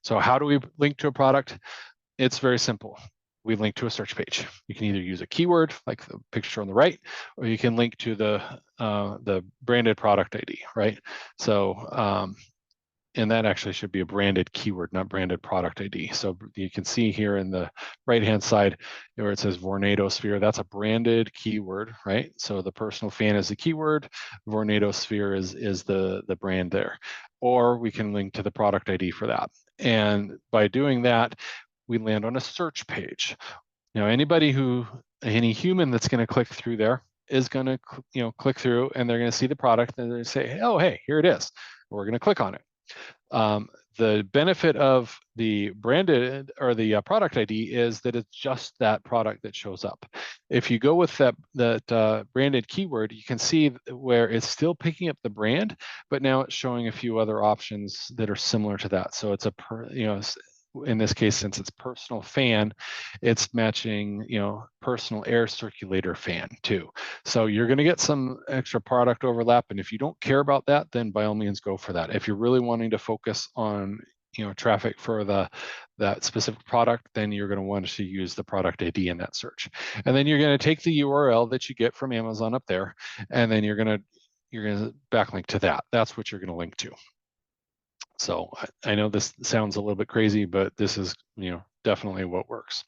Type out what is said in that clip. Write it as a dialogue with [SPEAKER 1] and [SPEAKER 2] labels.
[SPEAKER 1] So how do we link to a product? It's very simple. We link to a search page. You can either use a keyword like the picture on the right, or you can link to the branded product ID, right? So and that actually should be a branded keyword, not branded product ID. So you can see here in the right-hand side where it says Vornado Sphere, that's a branded keyword, right? So the personal fan is the keyword, Vornado Sphere is the brand there. Or we can link to the product ID for that. And by doing that, we land on a search page. Now, any human that's going to click through there is going to, click through, and they're going to see the product, and they're going to say, oh, hey, here it is. We're going to click on it. The benefit of the branded or the product ID is that it's just that product that shows up. If you go with that branded keyword, you can see where it's still picking up the brand, but now it's showing a few other options that are similar to that. So it's in this case, since it's personal fan, it's matching, personal air circulator fan too. So you're going to get some extra product overlap. And if you don't care about that, then by all means go for that. If you're really wanting to focus on, traffic for that specific product, then you're going to want to use the product ID in that search. And then you're going to take the URL that you get from Amazon up there, and then you're going to backlink to that. That's what you're going to link to. So I know this sounds a little bit crazy, but this is, definitely what works.